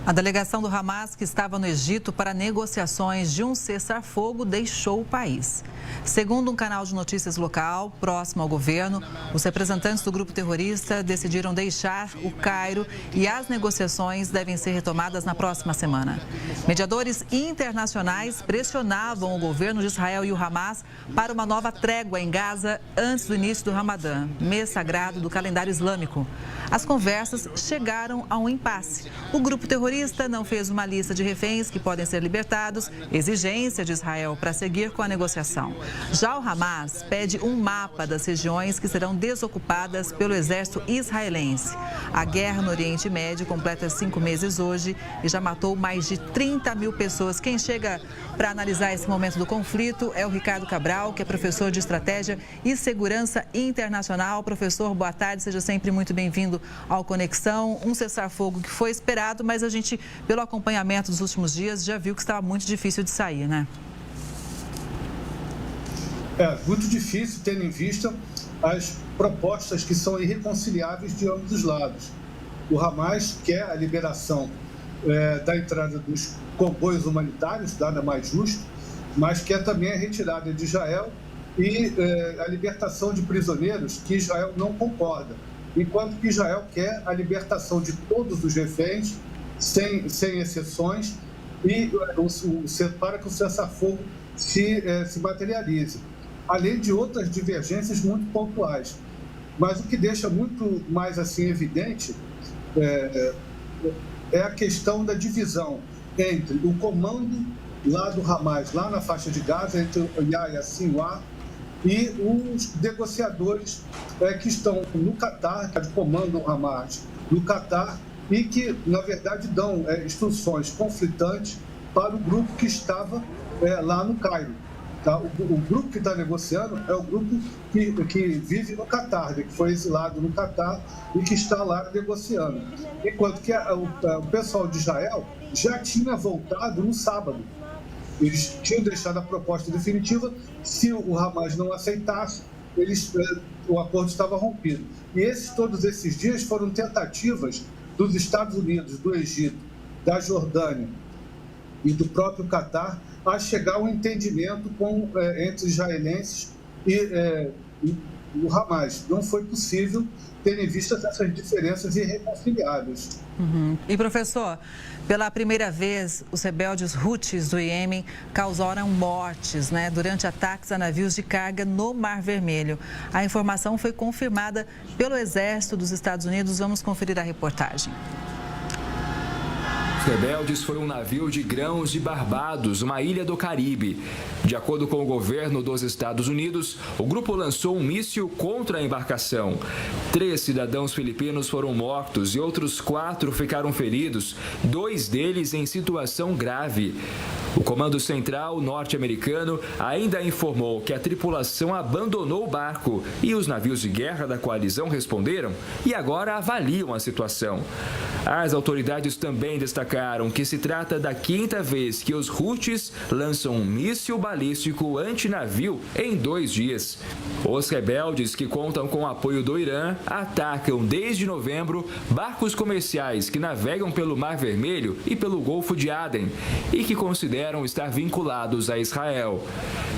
A delegação do Hamas, que estava no Egito para negociações de um cessar-fogo, deixou o país. Segundo um canal de notícias local, próximo ao governo, os representantes do grupo terrorista decidiram deixar o Cairo e as negociações devem ser retomadas na próxima semana. Mediadores internacionais pressionavam o governo de Israel e o Hamas para uma nova trégua em Gaza antes do início do Ramadã, mês sagrado do calendário islâmico. As conversas chegaram a um impasse. O grupo terrorista não fez uma lista de reféns que podem ser libertados, exigência de Israel para seguir com a negociação. Já o Hamas pede um mapa das regiões que serão desocupadas pelo exército israelense. A guerra no Oriente Médio completa 5 meses hoje e já matou mais de 30 mil pessoas. Quem chega para analisar esse momento do conflito é o Ricardo Cabral, que é professor de Estratégia e Segurança Internacional. Professor, boa tarde, seja sempre muito bem-vindo ao Conexão. Um cessar-fogo que foi esperado, mas a gente, pelo acompanhamento dos últimos dias, já viu que estava muito difícil de sair, né? É muito difícil, tendo em vista as propostas que são irreconciliáveis de ambos os lados. O Hamas quer a liberação da entrada dos comboios humanitários, nada mais justo, mas quer também a retirada de Israel e a libertação de prisioneiros que Israel não concorda, enquanto que Israel quer a libertação de todos os reféns, sem exceções, e para que o cessar-fogo se materialize, além de outras divergências muito pontuais. Mas o que deixa muito mais assim evidente é a questão da divisão entre o comando lá do Hamas, lá na faixa de Gaza, entre o Yahya Sinwar e os negociadores que estão no Catar, que comandam o Hamas no Catar, e que, na verdade, dão instruções conflitantes para o grupo que estava lá no Cairo. Tá? O grupo que está negociando é o grupo que vive no Catar, que foi exilado no Catar e que está lá negociando. Enquanto que o pessoal de Israel já tinha voltado no sábado. Eles tinham deixado a proposta definitiva. Se o Hamas não aceitasse, o acordo estava rompido. E todos esses dias foram tentativas dos Estados Unidos, do Egito, da Jordânia e do próprio Catar a chegar a um entendimento entre israelenses e o Hamas. Não foi possível, tendo em vista essas diferenças irreconciliáveis. E, professor, pela primeira vez, os rebeldes Houthis do Iêmen causaram mortes, durante ataques a navios de carga no Mar Vermelho. A informação foi confirmada pelo Exército dos Estados Unidos. Vamos conferir a reportagem. Os rebeldes foram um navio de grãos de Barbados, uma ilha do Caribe. De acordo com o governo dos Estados Unidos, o grupo lançou um míssil contra a embarcação. 3 cidadãos filipinos foram mortos e outros 4 ficaram feridos, 2 deles em situação grave. O Comando Central norte-americano ainda informou que a tripulação abandonou o barco e os navios de guerra da coalizão responderam e agora avaliam a situação. As autoridades também destacaram que se trata da 5ª vez que os Houthis lançam um míssil balístico antinavio em 2 dias. Os rebeldes, que contam com o apoio do Irã, atacam desde novembro barcos comerciais que navegam pelo Mar Vermelho e pelo Golfo de Aden e que consideram estar vinculados a Israel.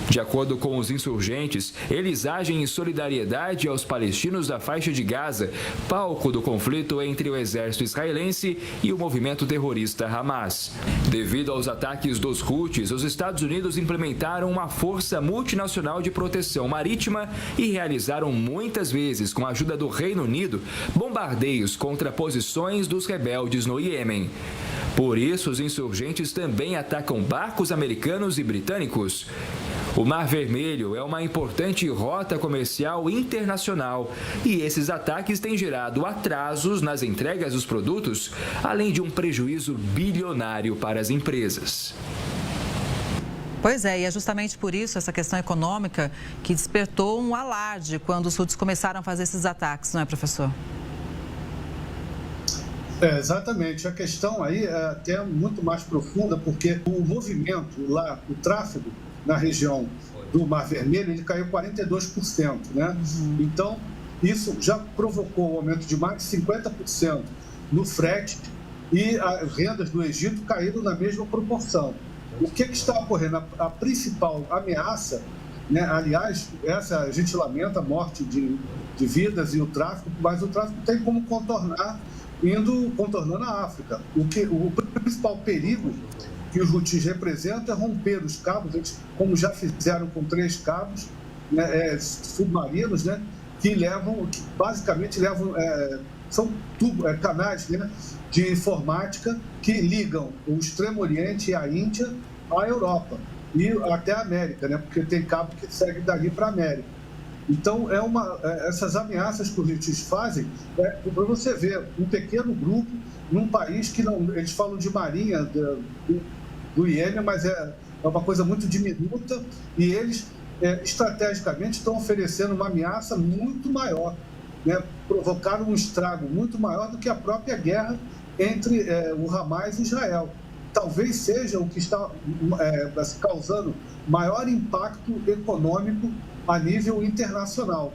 De acordo com os insurgentes, eles agem em solidariedade aos palestinos da faixa de Gaza, palco do conflito entre o exército israelense e o movimento terrorista Hamas. Devido aos ataques dos Houthis, os Estados Unidos implementaram uma força multinacional de proteção marítima e realizaram muitas vezes, com a ajuda do Reino Unido, bombardeios contra posições dos rebeldes no Iêmen. Por isso, os insurgentes também atacam barcos americanos e britânicos. O Mar Vermelho é uma importante rota comercial internacional e esses ataques têm gerado atrasos nas entregas dos produtos, além de um prejuízo bilionário para as empresas. Pois é, e é justamente por isso essa questão econômica que despertou um alarde quando os Houthis começaram a fazer esses ataques, não é, professor? Exatamente. A questão aí é até muito mais profunda, porque o movimento lá, o tráfego na região do Mar Vermelho, ele caiu 42%, né? Então, isso já provocou um aumento de mais de 50% no frete e as rendas do Egito caíram na mesma proporção. O que está ocorrendo? A principal ameaça, né? Aliás, a gente lamenta a morte de vidas e o tráfico, mas o tráfico tem como contornando a África. O principal perigo que os Houthis representam é romper os cabos, como já fizeram com 3 cabos, né, submarinos, né, que basicamente levam, são canais, né, de informática que ligam o Extremo Oriente e a Índia à Europa e até a América, né, porque tem cabo que segue dali para a América. Então, essas ameaças que os Houthis fazem, para você ver, um pequeno grupo num país que não... Eles falam de marinha do Iêmen, mas é uma coisa muito diminuta, e eles, estrategicamente, estão oferecendo uma ameaça muito maior, né? Provocaram um estrago muito maior do que a própria guerra entre o Hamas e Israel. Talvez seja o que está causando maior impacto econômico a nível internacional.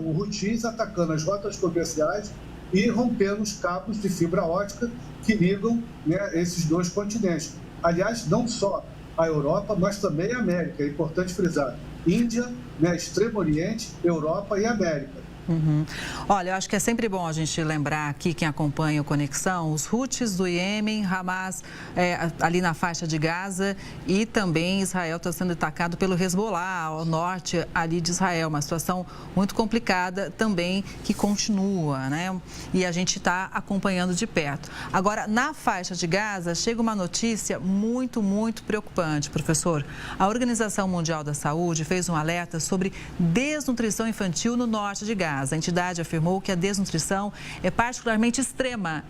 O Houthis atacando as rotas comerciais e rompendo os cabos de fibra ótica que ligam, né, esses 2 continentes. Aliás, não só a Europa, mas também a América. É importante frisar. Índia, né, Extremo Oriente, Europa e América. Uhum. Olha, eu acho que é sempre bom a gente lembrar aqui, quem acompanha o Conexão, os Houthis do Iêmen, Hamas ali na faixa de Gaza, e também Israel está sendo atacado pelo Hezbollah, ao norte ali de Israel. Uma situação muito complicada também, que continua, né? E a gente está acompanhando de perto. Agora, na faixa de Gaza, chega uma notícia muito, muito preocupante, professor. A Organização Mundial da Saúde fez um alerta sobre desnutrição infantil no norte de Gaza. A entidade afirmou que a desnutrição é particularmente extrema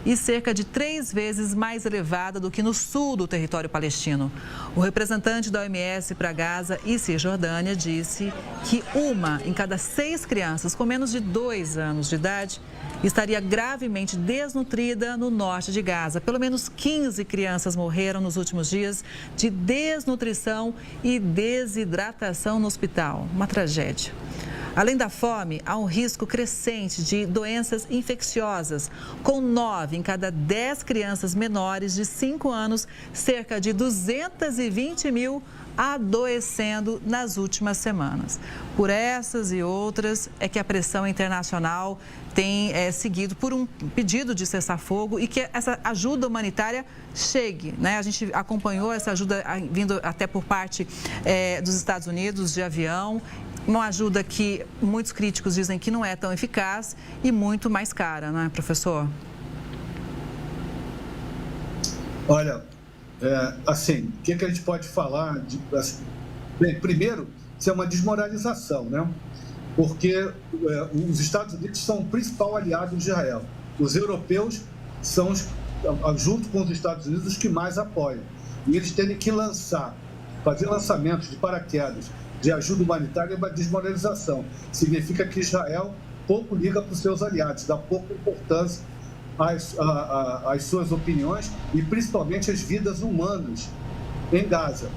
e cerca de 3 vezes mais elevada do que no sul do território palestino. O representante da OMS para Gaza e Cisjordânia disse que 1 em cada 6 crianças com menos de 2 anos de idade estaria gravemente desnutrida no norte de Gaza. Pelo menos 15 crianças morreram nos últimos dias de desnutrição e desidratação no hospital. Uma tragédia. Além da fome, há um risco crescente de doenças infecciosas, com 9 em cada 10 crianças menores de 5 anos, cerca de 220 mil adoecendo nas últimas semanas. Por essas e outras é que a pressão internacional tem seguido por um pedido de cessar-fogo e que essa ajuda humanitária chegue, né? A gente acompanhou essa ajuda vindo até por parte dos Estados Unidos de avião. Uma ajuda que muitos críticos dizem que não é tão eficaz e muito mais cara, não é, professor? Olha, assim, o que a gente pode falar? Bem, primeiro, isso é uma desmoralização, né? Porque os Estados Unidos são o principal aliado de Israel. Os europeus são, junto com os Estados Unidos, os que mais apoiam. E eles têm que fazer lançamentos de paraquedas de ajuda humanitária é uma desmoralização. Significa que Israel pouco liga para os seus aliados, dá pouca importância às suas opiniões e principalmente às vidas humanas em Gaza.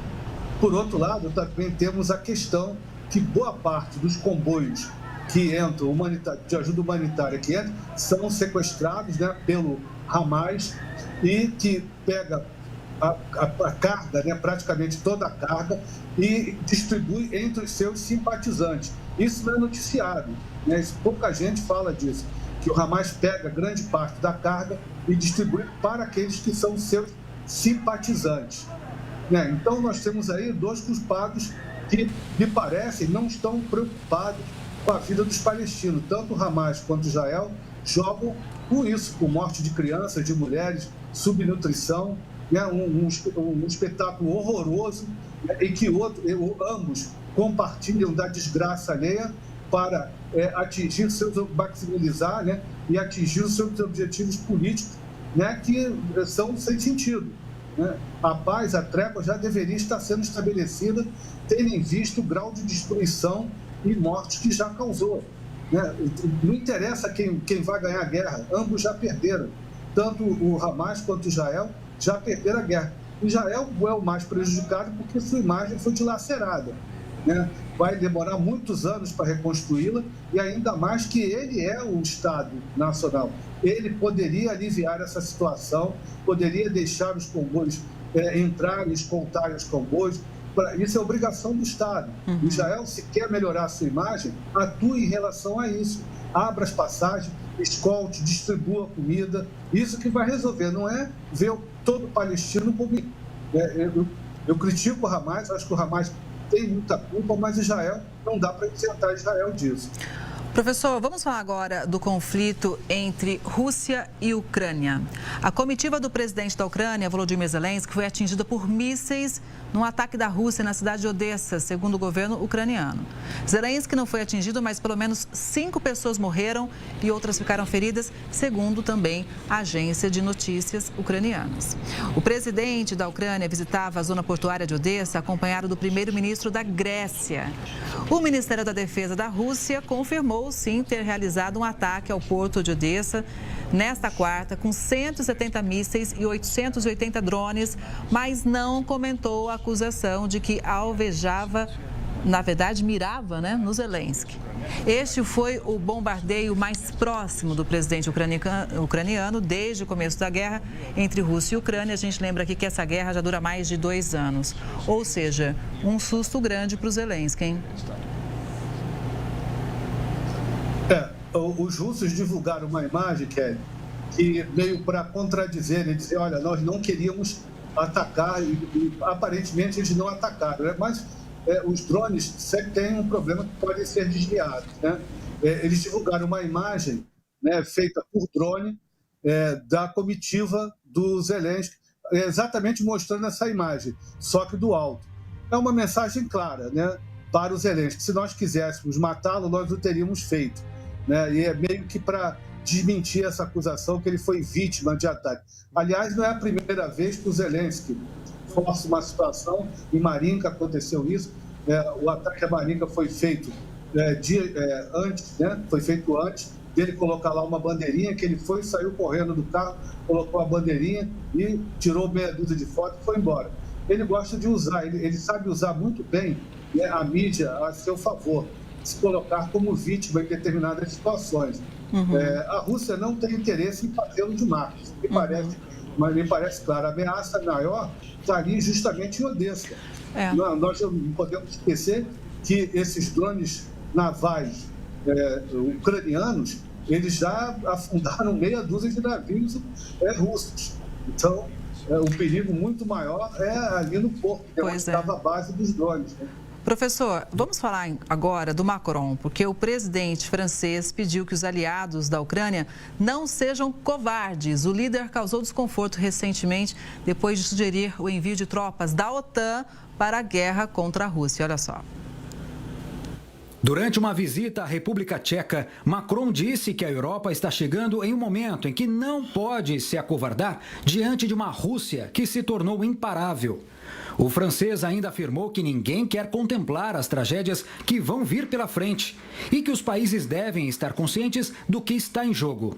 Por outro lado, também temos a questão que boa parte dos comboios que entram de ajuda humanitária são sequestrados, né, pelo Hamas e que pega a carga, né, praticamente toda a carga, e distribui entre os seus simpatizantes. Isso não é noticiado, né? Pouca gente fala disso, que o Hamas pega grande parte da carga e distribui para aqueles que são seus simpatizantes, né? Então, nós temos aí 2 culpados que, me parece, não estão preocupados com a vida dos palestinos. Tanto o Hamas quanto Israel jogam com isso, com morte de crianças, de mulheres, subnutrição, né, um espetáculo horroroso, né, em que ambos compartilham da desgraça alheia para maximizar, né, e atingir os seus objetivos políticos, né, que são sem sentido, né? A paz, a trégua já deveria estar sendo estabelecida, tendo em vista o grau de destruição e morte que já causou, né? Não interessa quem vai ganhar a guerra, ambos já perderam. Tanto o Hamas quanto Israel já perderam a guerra. Israel é o mais prejudicado porque sua imagem foi dilacerada, né? Vai demorar muitos anos para reconstruí-la e ainda mais que ele é o Estado Nacional. ele poderia aliviar essa situação, poderia deixar os comboios entrarem, escoltarem os comboios. Isso é obrigação do Estado. Israel, se quer melhorar a sua imagem, atue em relação a isso. Abra as passagens, escolte, distribua comida. Isso que vai resolver, não é ver todo palestino como... Eu critico o Hamas, acho que o Hamas tem muita culpa, mas Israel, não dá para isentar Israel disso. Professor, vamos falar agora do conflito entre Rússia e Ucrânia. A comitiva do presidente da Ucrânia, Volodymyr Zelensky, foi atingida por mísseis num ataque da Rússia na cidade de Odessa, segundo o governo ucraniano. Zelensky não foi atingido, mas pelo menos 5 pessoas morreram e outras ficaram feridas, segundo também a agência de notícias ucranianas. O presidente da Ucrânia visitava a zona portuária de Odessa, acompanhado do primeiro-ministro da Grécia. O Ministério da Defesa da Rússia confirmou sim ter realizado um ataque ao porto de Odessa nesta quarta com 170 mísseis e 880 drones, mas não comentou a acusação de que alvejava, na verdade mirava, no Zelensky. Este foi o bombardeio mais próximo do presidente ucraniano desde o começo da guerra entre Rússia e Ucrânia. A gente lembra aqui que essa guerra já dura mais de 2 anos, ou seja, um susto grande para o Zelensky, hein? Os russos divulgaram uma imagem, Kelly, que veio para contradizer e dizer, olha, nós não queríamos atacar e aparentemente eles não atacaram, né? Mas os drones sempre têm um problema que podem ser desviados, né? Eles divulgaram uma imagem, feita por drone da comitiva do Zelensky, exatamente mostrando essa imagem, só que do alto. É uma mensagem clara, para o Zelensky. Se nós quiséssemos matá-lo, nós o teríamos feito. E é meio que para desmentir essa acusação que ele foi vítima de ataque. Aliás, não é a primeira vez que o Zelensky força uma situação. Em Marinka aconteceu isso. O ataque a Marinka foi feito antes, foi feito antes dele colocar lá uma bandeirinha, que ele foi, saiu correndo do carro, colocou a bandeirinha e tirou meia dúzia de fotos e foi embora. Ele gosta de usar, ele sabe usar muito bem a mídia a seu favor, se colocar como vítima em determinadas situações. A Rússia não tem interesse em fazê-lo de marketing, mas me parece claro, a ameaça maior está ali justamente em Odessa. Nós não podemos esquecer que esses drones navais ucranianos, eles já afundaram meia dúzia de navios russos. Então, o perigo muito maior é ali no porto, que é onde estava a base dos drones. Professor, vamos falar agora do Macron, porque o presidente francês pediu que os aliados da Ucrânia não sejam covardes. O líder causou desconforto recentemente depois de sugerir o envio de tropas da OTAN para a guerra contra a Rússia. Olha só. Durante uma visita à República Tcheca, Macron disse que a Europa está chegando em um momento em que não pode se acovardar diante de uma Rússia que se tornou imparável. O francês ainda afirmou que ninguém quer contemplar as tragédias que vão vir pela frente e que os países devem estar conscientes do que está em jogo.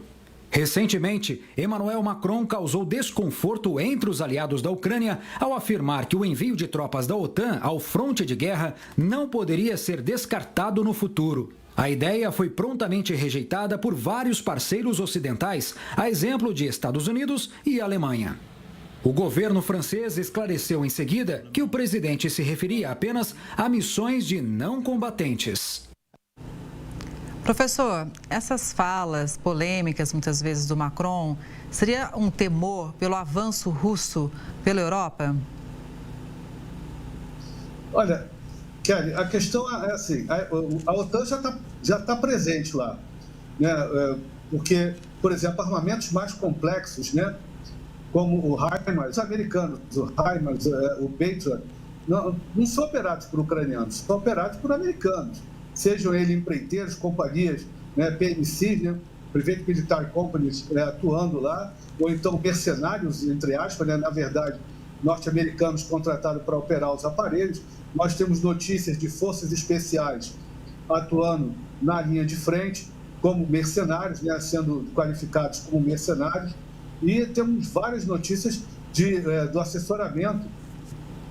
Recentemente, Emmanuel Macron causou desconforto entre os aliados da Ucrânia ao afirmar que o envio de tropas da OTAN ao fronte de guerra não poderia ser descartado no futuro. A ideia foi prontamente rejeitada por vários parceiros ocidentais, a exemplo de Estados Unidos e Alemanha. O governo francês esclareceu em seguida que o presidente se referia apenas a missões de não combatentes. Professor, essas falas polêmicas, muitas vezes, do Macron, seria um temor pelo avanço russo pela Europa? Olha, Kelly, a questão é assim, a OTAN já tá presente lá, porque, por exemplo, armamentos mais complexos, como o HIMARS, os americanos, o HIMARS, o Patriot, não são operados por ucranianos, são operados por americanos. Sejam eles empreiteiros, companhias, PMC, Private Military Companies, atuando lá, ou então mercenários, entre aspas, na verdade, norte-americanos contratados para operar os aparelhos. Nós temos notícias de forças especiais atuando na linha de frente, como mercenários, sendo qualificados como mercenários, e temos várias notícias do assessoramento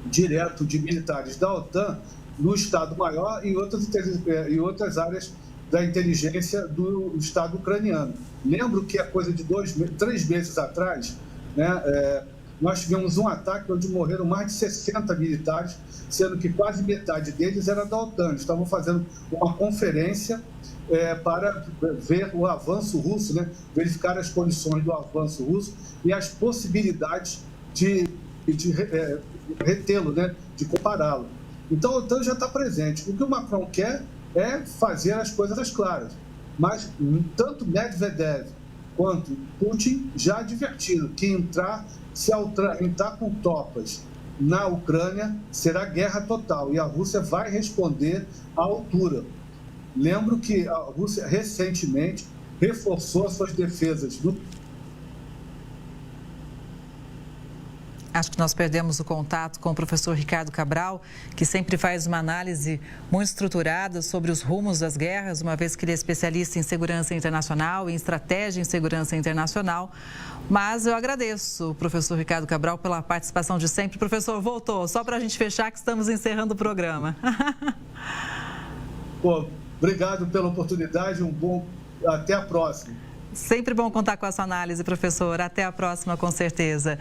direto de militares da OTAN no Estado-Maior e em outras áreas da inteligência do Estado ucraniano. Lembro que a coisa de 3 meses atrás, né, nós tivemos um ataque onde morreram mais de 60 militares, sendo que quase metade deles era da OTAN. Estavam fazendo uma conferência para ver o avanço russo, né, verificar as condições do avanço russo e as possibilidades de retê-lo, né, de compará-lo. Então, a OTAN já está presente. O que o Macron quer é fazer as coisas claras. Mas tanto Medvedev quanto Putin já advertiram que se entrar com tropas na Ucrânia, será guerra total. E a Rússia vai responder à altura. Lembro que a Rússia recentemente reforçou as suas defesas Acho que nós perdemos o contato com o professor Ricardo Cabral, que sempre faz uma análise muito estruturada sobre os rumos das guerras, uma vez que ele é especialista em segurança internacional, em estratégia em segurança internacional. Mas eu agradeço o professor Ricardo Cabral pela participação de sempre. Professor, voltou, só para a gente fechar que estamos encerrando o programa. Obrigado pela oportunidade, até a próxima. Sempre bom contar com a sua análise, professor. Até a próxima, com certeza.